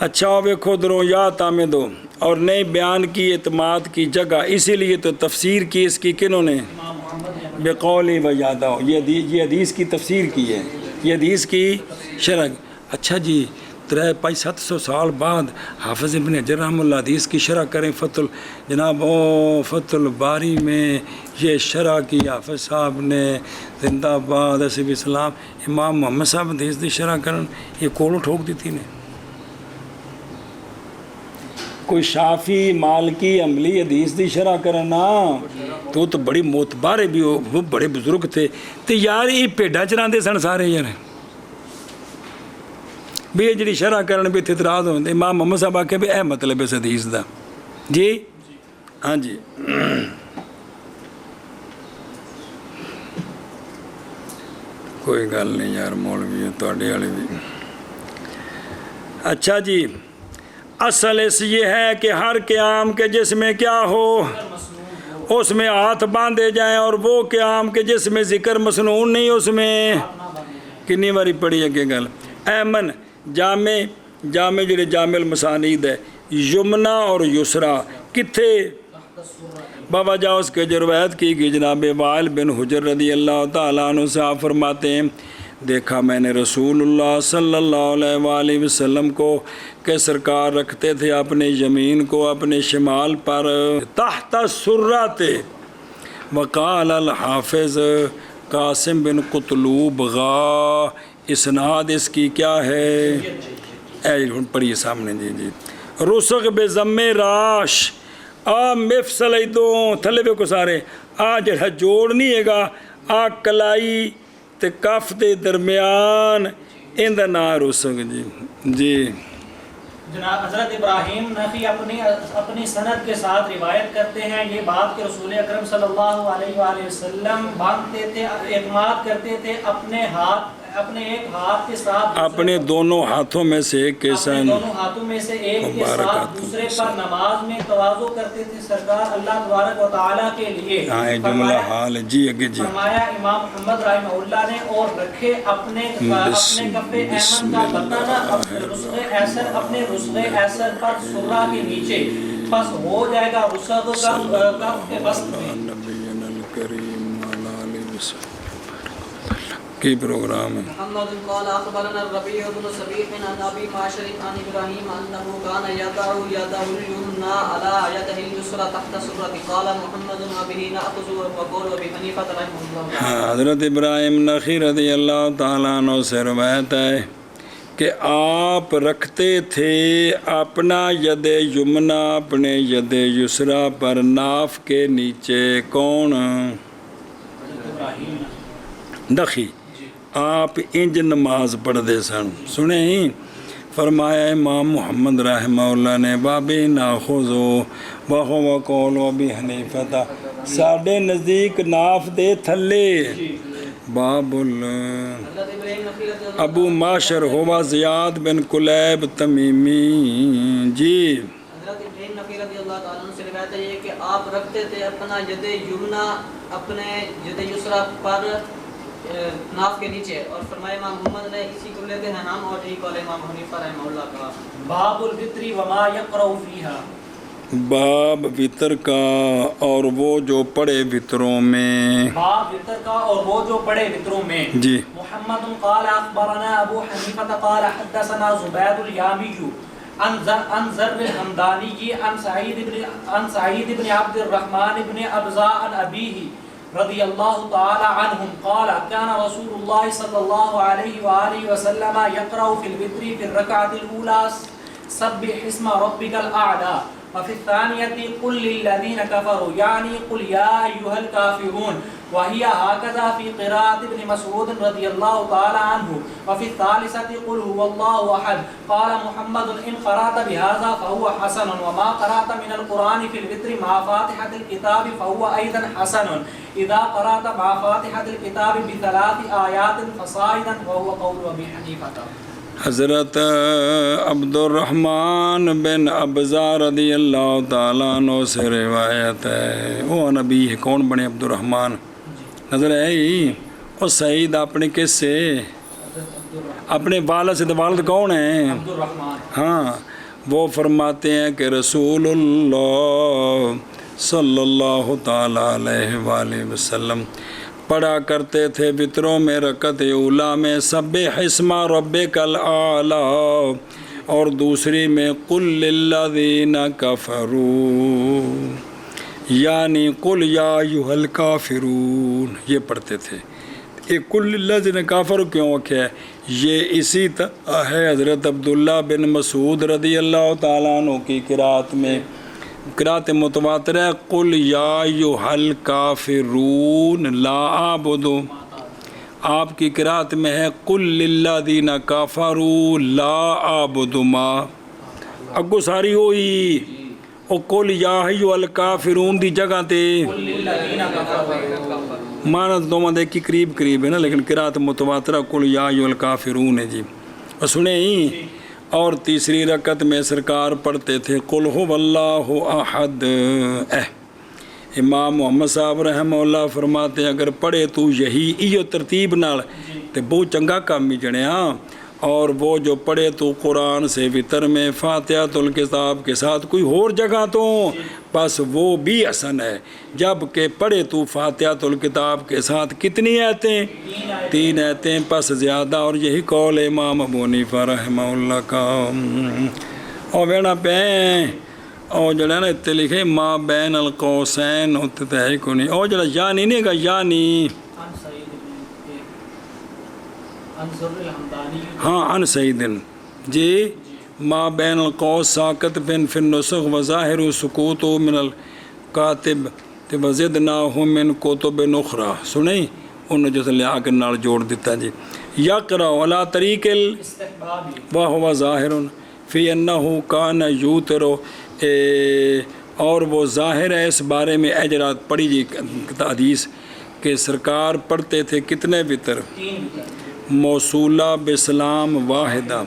اچھا ویکھو درو یا تامے دو اور نئے بیان کی اعتماد کی جگہ اسی لیے تو تفسیر کی اس کی کنہوں نے بقولی و یادہ یہ حدیث کی تفسیر کی ہے یہ حدیث کی شرح. اچھا جی 300-700 سال بعد حافظ ابن حجر رحمہ اللہ حدیث کی شرح کریں جناب فتح الباری میں یہ شرح کی حافظ صاحب نے زندہ باد اسف اسلام امام محمد صاحب حدیث دی شرح کرن یہ کولوں ٹھوک دیتی نے. کوئی شافی مالکی عملی حدیث دی شرح کرنا تو بڑی معتبر بھی وہ بڑے بزرگ تھے تو یار یہ پیڈا چراندے سن سارے یار بھی یہ جڑی شرح کرنے بھی اعتراض ہوتے امام محمد صاحب آکے بھی اے مطلب اس حدیث دا. جی ہاں جی کوئی گل نہیں یار مولوی تواڈے والے بھی. اچھا جی اصل اس یہ ہے کہ ہر قیام کے جس میں کیا ہو اس میں ہاتھ باندھے جائیں اور وہ قیام کے جس میں ذکر مسنون نہیں اس میں کنی باری پڑھی اگے گل. ایمن جامع جڑے جامع المسانید ہے یمنا اور یسرا کتھے بابا جا اس کے جو روایت کی گئی جناب وائل بن حجر رضی اللہ تعالیٰ عنہ سے آپ فرماتے ہیں دیکھا میں نے رسول اللہ صلی اللہ علیہ وآلہ وسلم کو کہ سرکار رکھتے تھے اپنے یمین کو اپنے شمال پر تحت السرۃ. وقال الحافظ قاسم بن قطلوب غا اسناد اس کی کیا ہے اے پڑھیے سامنے جی جی رسغ بے ضم راش آ مفصل ایدوں تھلے بے کو سارے آ جڑا جوڑ نہیں ہے گا آ کلائی تے کف دے درمیان ان دا نا رسغ جی جی. جناب حضرت ابراہیم نخعی اپنی سند کے ساتھ روایت کرتے ہیں یہ بات کہ رسول اکرم صلی اللہ علیہ وآلہ وسلم باندھتے تھے اعتماد کرتے تھے اپنے ہاتھ اپنے ایک ہاتھ کے ساتھ اپنے دونوں ہاتھوں میں سے ایک کے اپنے ساتھ دونوں ہاتھوں میں سے ایک کے مبارک ساتھ ہاتھوں دوسرے کے پر نماز میں تواضع کرتے تھے سرکار اللہ تبارک و تعالیٰ کے لیے. ہاں یہ جملہ حال ہے جی اگے جی. فرمایا امام محمد رحمہ اللہ نے اور رکھے اپنے کف ایمن کا بطن اپنے رسغ ایسر پر سرہ کے نیچے، پس ہو جائے گا رسغ کف کے وسط میں. کی پروگرام ہے. محمد قال اخبرنا الربيع بن سبيح عن ابي معشر عن ابراهيم انه كان يضع يده اليمنى على يده اليسرى تحت سرة. قال محمد وبه ناخذ وقول ابي حنيفه رحمه الله. حضرت ابراہیم نخعی رضی اللہ تعالیٰ عنہ سے روایت ہے کہ آپ رکھتے تھے اپنا ید یمنا اپنے ید یسرا پر ناف کے نیچے. کون؟ نخعی. آپ انج نماز پڑھتے سن. سنیں ہی فرمایا امام محمد رحمہ اللہ نے بابی ناخذو وہو قول ابی حنیفہ ساڈے نزدیک ناف دے تھلے باب ابو معشر ہوا زیاد بن کلیب تمیمی. جی حضرت ابراہیم نخعی رضی اللہ تعالیٰ عنہ سے روایت ہے یہ کہ آپ رکھتے تھے اپنا ید یمنا اپنے ید یسرا پر ناف کے نیچے، اور فرمایا امام محمد نے اسی کو لیتے ہیں نام اور یہی قول امام حنیفہ رحمہ اللہ کا. باب الوتر وما يقرأ فيها. باب وطر کا اور وہ جو پڑے وطروں میں. باب وتر کا اور وہ جو پڑے وتروں میں. جی. محمد قال اخبرنا ابو حنیفہ قال حدثنا زبید الیامی عن زر الحمدانی عن سعید بن عبد الرحمن بن ابزا عن ابیہ رضی اللہ تعالی عنہم قال كان رسول اللہ صلی اللہ علیہ وآلہ وسلم يقرأ في الوتر في الركعة الأولى سبح اسم ربك الأعلى وفي الثانية قل للذين كفروا يعني قل يا أيها الكافرون وهي هكذا في قراءة ابن مسعود رضي الله تعالى عنه وفي الثالثة قل هو الله أحد. قال محمد إن قرأت بهذا فهو حسن وما قرأت من القرآن في الوتر مع فاتحة الكتاب فهو أيضا حسن إذا قرأت مع فاتحة الكتاب بثلاث آيات فصاعدا وهو قول أبي حنيفة. حضرت عبد الرحمن بن ابزا رضی اللہ تعالیٰ عنہ سے روایت ہے. وہ نبی ہے. کون بنے عبد الرحمن؟ نظر ہے ہی. اور سعید اپنے کس سے؟ اپنے والد سے. تو والد کون ہیں؟ عبد الرحمن. ہاں وہ فرماتے ہیں کہ رسول اللہ صلی اللہ تعالیٰ علیہ وآلہ وسلم پڑھا کرتے تھے وطروں میں رکعت اولا میں سبح اسم ربک الاعلی اور دوسری میں قل للذین کفروا یعنی قل یا ایھا الکافرون یہ پڑھتے تھے. یہ قل للذین کفروا کیوں کیا ہے؟ یہ اسی طرح ہے حضرت عبداللہ بن مسعود رضی اللہ تعالیٰ عنہ کی قرأت میں. قرأت متواتر ہے قل یا ایھا الکافرون لا اعبد. آپ کی قرأت میں ہے قل للذین کفروا لا اعبد ما. اگو ساری ہوئی او قل یا ایھا الکافرون دی جگہ تے معنی دونوں دے کی قریب ہے نا، لیکن قرأت متواترہ قل یا ایھا الکافرون ہے. جی اور سنیں ہی. اور تیسری رکعت میں سرکار پڑھتے تھے قل هو اللہ احد. امام محمد صاحب رحمہ اللہ فرماتے ہیں اگر پڑھے تو یہی ایو ترتیب نال تے بہت چنگا کام ہی جنیا. اور وہ جو پڑھے تو قرآن سے وطر میں فاتحۃ الکتاب کے ساتھ کوئی اور جگہ تو بس وہ بھی حسن ہے. جب کہ پڑھے تو فاتحۃ الکتاب کے ساتھ کتنی آیتیں؟ 3 آیتیں پس زیادہ. اور یہی قول امام ابو حنیفہ رحمہ اللہ کا. اور وینا پہ اور جڑا نا اتنے لکھے ما بین القوسین ہوتے تو ہے کو نہیں. اور جڑا یعنی نہیں گا یعنی ہاں ان سیدن جی ما بین القوس ساکت بن فی النسخ وظاہر سکوت من الکاتب وزدناہ من کتب اخری. سنیں انہوں جو لیا کے نال جوڑ دیتا. جی یقرأ علی طریق وہو ظاہر فی انہ کان یوتر. اور وہ ظاہر ہے اس بارے میں اجرات پڑھی جی حدیث کہ سرکار پڑھتے تھے کتنے وطر؟ موصولہ بسلام واحدہ،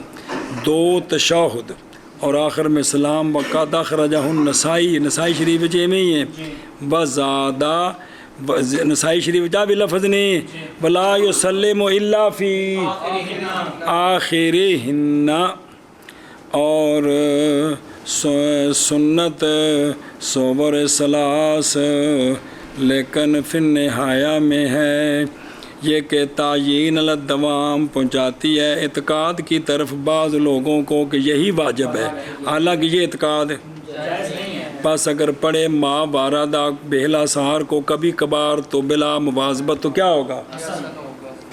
2 تشہد اور آخر میں سلام وقت اخرجہ النسائی، نسائی شریف میں ہی ہے، وزادہ نسائی شریف بھی لفظ نہیں، ولا یسلم الا فی آخرہن، اور سنت صور ثلاث لیکن فی النہایہ میں ہے یہ کہ تعیین الدوام پہنچاتی ہے اعتقاد کی طرف بعض لوگوں کو کہ یہی واجب ہے، حالانکہ یہ اعتقاد پس اگر پڑھے ما واردہ بہلا سہار کو کبھی کبھار تو بلا مواظبت تو کیا ہوگا؟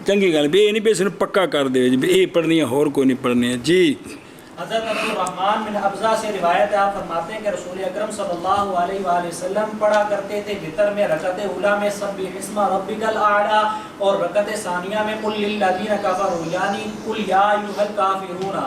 چنگی گل بھی یہ نہیں بھی اس نے پکا کر دے جی یہ پڑھنی ہے اور کوئی نہیں پڑھنی ہے۔ جی حضرت عبد الرحمن بن ابزہ سے روایت ہے، آپ فرماتے ہیں کہ رسول اکرم صلی اللہ علیہ وآلہ وسلم پڑھا کرتے تھے وتر میں رکعت اولیٰ میں سبح اسم ربک الاعلیٰ اور رکعت ثانیہ میں قل للذین کفروا یعنی قل یا ایھا الکافرون،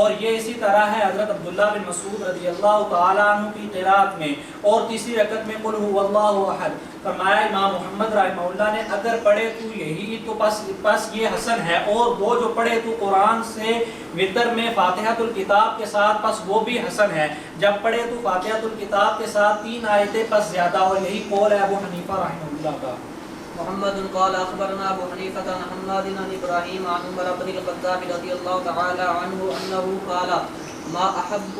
اور یہ اسی طرح ہے حضرت عبداللہ بن مسعود رضی اللہ تعالیٰ عنہ کی قرات میں، اور تیسری رکعت میں قل هو اللہ احد۔ فرمایا امام محمد رحمہ اللہ نے اگر پڑھے تو یہی تو پس یہ حسن ہے، اور وہ جو پڑھے تو قرآن سے وتر میں فاتحۃ الکتاب کے ساتھ پس وہ بھی حسن ہے، جب پڑھے تو فاتحۃ الکتاب کے ساتھ 3 آیتیں پس زیادہ، اور یہی قول ہے ابو حنیفہ رحمہ اللہ کا۔ محمد قال اخبرنا ابو حنیفہ عن حماد عن ابراہیم عن عمر بن الخطاب رضی اللہ تعالی عنہ انه قال ما احب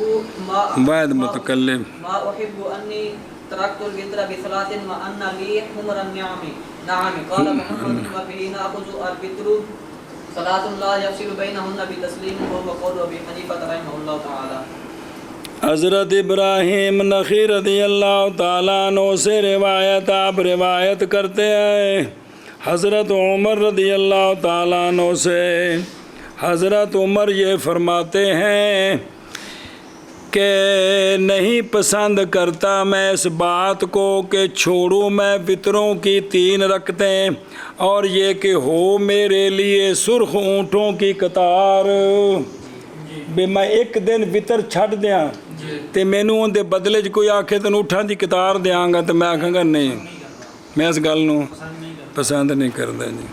انی تركت الوتر بثلاث وان لي حمر النعم نعم قال محمد وفي ناخذ الوتر صلاة لا يفصل بينهن بتسليم وهو قول ابي حنیفہ رحمہ اللہ تعالی۔ حضرت ابراہیم نخعی رضی اللہ تعالیٰ عنہ سے روایت آپ روایت کرتے ہیں حضرت عمر رضی اللہ تعالیٰ عنہ سے، حضرت عمر یہ فرماتے ہیں کہ نہیں پسند کرتا میں اس بات کو کہ چھوڑوں میں وطروں کی 3 رکعتیں اور یہ کہ ہو میرے لیے سرخ اونٹوں کی قطار، بھی میں ایک دن وطر چھڈ دیاں تے مینوں اون دے بدلے چ کوئی آکھے تینوں اٹھاں دی قطار دیاں گا تو میں آکھاں گا نہیں، میں اس گل نوں پسند نہیں کردا جی۔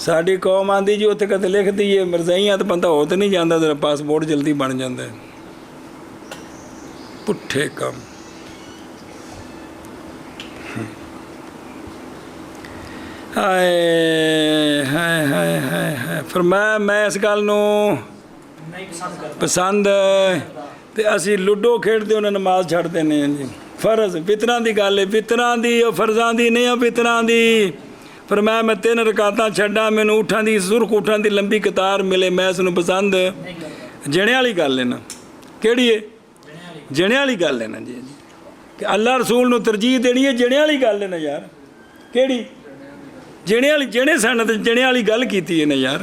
ساڈی قوم آندی جی اتنے کتے لکھ دیے مرزائیاں تو بندہ ہو تو نہیں جاندا، ذرا پاسپورٹ جلدی بن جاندا ہے، پٹھے کم۔ ہائے ہائے ہائے ہائے فرمایا میں اس گل نوں پسند تے اسی لوڈو کھیڈتے انہیں نماز چھڑ دینے ہیں جی، فرض وطراں دی گل ہے، وطراں دی اور فرضاں دی نہیں، وطراں دی۔ فرمایا میں 3 رکعتاں چھڈاں مینوں اٹھاں دی سرخ اٹھاں دی لمبی قطار ملے، میں اس نوں پسند جنے والی گل ہے نا، کیڑی ہے؟ جنے والی گل ہے نا جی، کہ اللہ رسول نوں ترجیح دینی ہے، جنے والی گل ہے نا یار، کیڑی جنے والی؟ جنے سن تے جنے والی گل کیتی ہے نا یار۔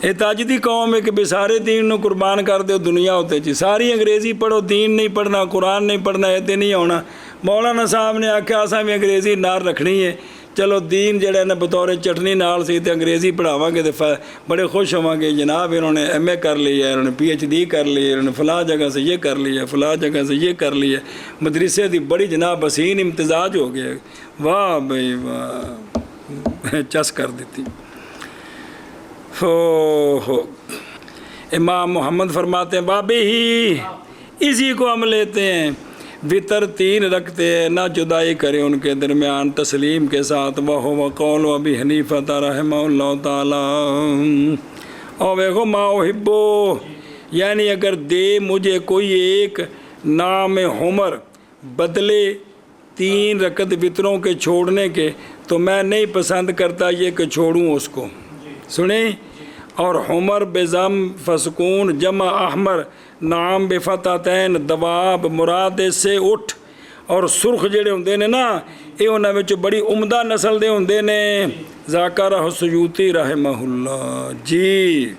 یہ تج دی قوم ہے کہ بے سارے دین نو قربان کر دیو دنیا ہوتے جی، ساری انگریزی پڑھو، دین نہیں پڑھنا، قرآن نہیں پڑھنا، یہ نہیں ہونا۔ مولانا صاحب نے آکھیا اساں بھی انگریزی نال رکھنی ہے، چلو دین جڑا نا بطور چٹنی نال سی تے انگریزی پڑھاواں گے تے بڑے خوش ہواں گے، جناب انہوں نے ایم اے کر لی ہے، انہوں نے پی ایچ ڈی کر لی ہے، انہوں نے فلاں جگہ سے یہ کر لی ہے، فلاں جگہ سے یہ کر لی ہے، مدرسے دی بڑی جناب حسین امتزاج ہو گیا، واہ بھائی واہ، چس کر دیتی۔ ہو امام محمد فرماتے ہیں بابی ہی اسی کو ہم لیتے ہیں، وطر 3 رکھتے ہیں، نہ جدائی کرے ان کے درمیان تسلیم کے ساتھ، وہ قول ابی حنیفہ رحمہ اللہ تعالی۔ اور ویکھو ما احبو، یعنی اگر دے مجھے کوئی ایک نام حمر بدلے 3 رکعت وطروں کے چھوڑنے کے تو میں نہیں پسند کرتا یہ کہ چھوڑوں اس کو، سنیں۔ اور حمر بضم فسکون جمع احمر نام بفتحتین دواب مراد سے اٹھ، اور سرخ جڑے ہوندے نے نا یہ انہاں وچ بڑی عمدہ نسل دے ہوندے نے، ذاکرہ سیوطی رحمہ اللہ۔ جی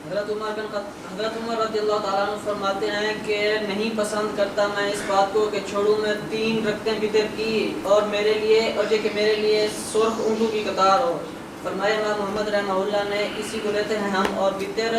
حضرت عمر رضی اللہ تعالیٰ عنہ فرماتے ہیں کہ نہیں پسند کرتا میں اس بات کو کہ چھوڑوں میں 3 رکعتیں وطر کی اور میرے لیے، اور یہ کہ میرے لیے سرخ اونٹوں کی قطار ہو۔ فرمایا امام محمد رحمہ اللہ نے اسی کو لیتے ہیں ہم، اور وطر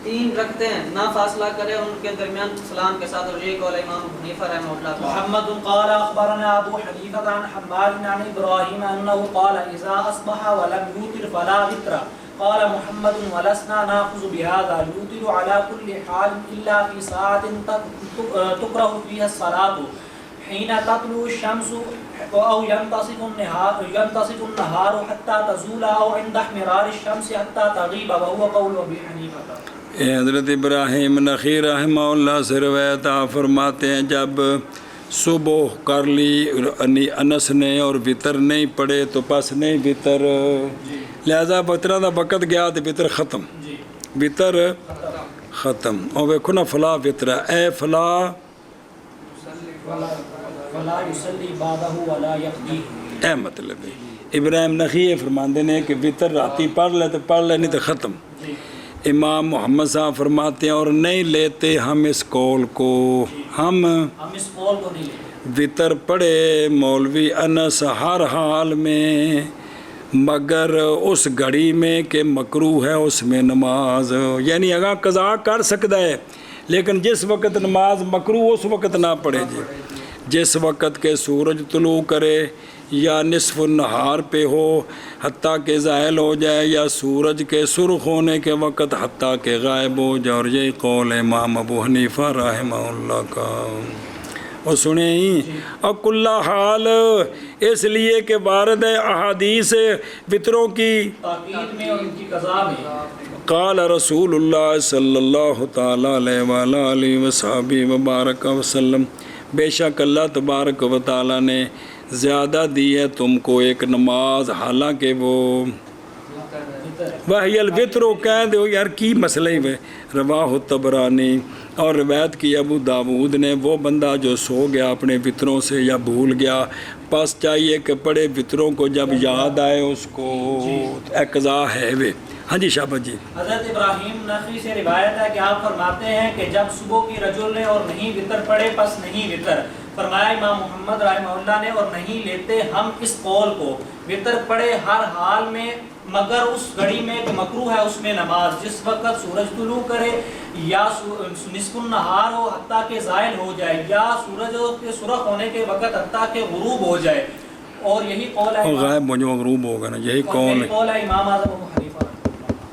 3 رکھتے ہیں نہ فاصلہ کرے ان کے درمیان سلام کے ساتھ، اور یہ قول امام ابو حنیفہ رحمہ اللہ کا۔ محمد قال اخبرنا ابو حنیفہ عن حماد عن ابراہیم انه قال اذا اصبح ولم يوتر فلا وتر. قال محمد ولسنا ناخذ بهذا يوتر على كل حال الا في ساعة تكره فيها الصلاة حين تطلع الشمس او ينتصف النهار حتى تزول او عند احمرار الشمس حتى تغيب وهو قول ابي حنیفہ۔ حضرت ابراہیم نخعی رحمہ اللہ سے روایت آپ فرماتے ہیں جب صبح کر لی انس نے اور وطر نہیں پڑے تو پس نہیں وطر، لہذا وطرہ دا وقت گیا تو وطر ختم، وطر ختم۔ اور ویکھو نا فلا وطرہ اے فلا فلا يصلي بعده ولا يقضيه، اے مطلب ہے ابراہیم نخعی فرماندے نے کہ وطر راتی پڑھ لے تو پڑھ لے نہیں تو ختم۔ امام محمد صاحب فرماتے ہیں اور نہیں لیتے ہم اس قول کو، ہم اس قول کو نہیں لیتے۔ وطر پڑھے مولوی انس ہر حال میں مگر اس گھڑی میں کہ مکروہ ہے اس میں نماز، یعنی اگاں قضا کر سکتا ہے لیکن جس وقت نماز مکروہ اس وقت نہ پڑھے جی، جس وقت کے سورج طلوع کرے یا نصف النہار پہ ہو حتیٰ کہ زائل ہو جائے، یا سورج کے سرخ ہونے کے وقت حتیٰ کہ غائب ہو جائے، اور یہی قول امام ابو حنیفہ رحمہ اللہ کا۔ اور سنیں ہی اور کل حال اس لیے کہ وارد احادیث وطروں کی تاکید میں اور ان کی قضا میں۔ قال رسول اللہ صلی اللہ تعالیٰ علیہ وآلہ وصحبہ وبارک وسلم، بے شک اللہ تبارک و تعالیٰ نے زیادہ دی ہے تم کو ایک نماز، حالانکہ وہ وحی الوطر کہہ دو یار کی مسئلہ ہی رواہ الطبرانی، اور روایت کی ابو داود نے، وہ بندہ جو سو گیا اپنے وطروں سے یا بھول گیا، پس چاہیے کہ پڑھے وطروں کو جب یاد آئے اس کو، قضا ہے وہ۔ ہاں جی شابت جی۔ حضرت ابراہیم نخعی سے روایت ہے کہ آپ فرماتے ہیں کہ جب صبح کی رجل نے اور نہیں وطر پڑے پس نہیں وطر، فرمایا امام محمد رحمہ اللہ نے اور نہیں لیتے ہم اس قول کو، وطر پڑے ہر حال میں مگر اس گھڑی میں کہ مکروہ ہے اس میں نماز، جس وقت سورج طلوع کرے یا نصف النہار ہو حتیٰ کہ زائل ہو جائے، یا سورج کے سرخ ہونے کے وقت حتیٰ کہ غروب ہو جائے، اور یہی قول ہے غائب ہو جو غروب ہوگا نا، یہی قول ہے امام اعظم ابو حنیفہ۔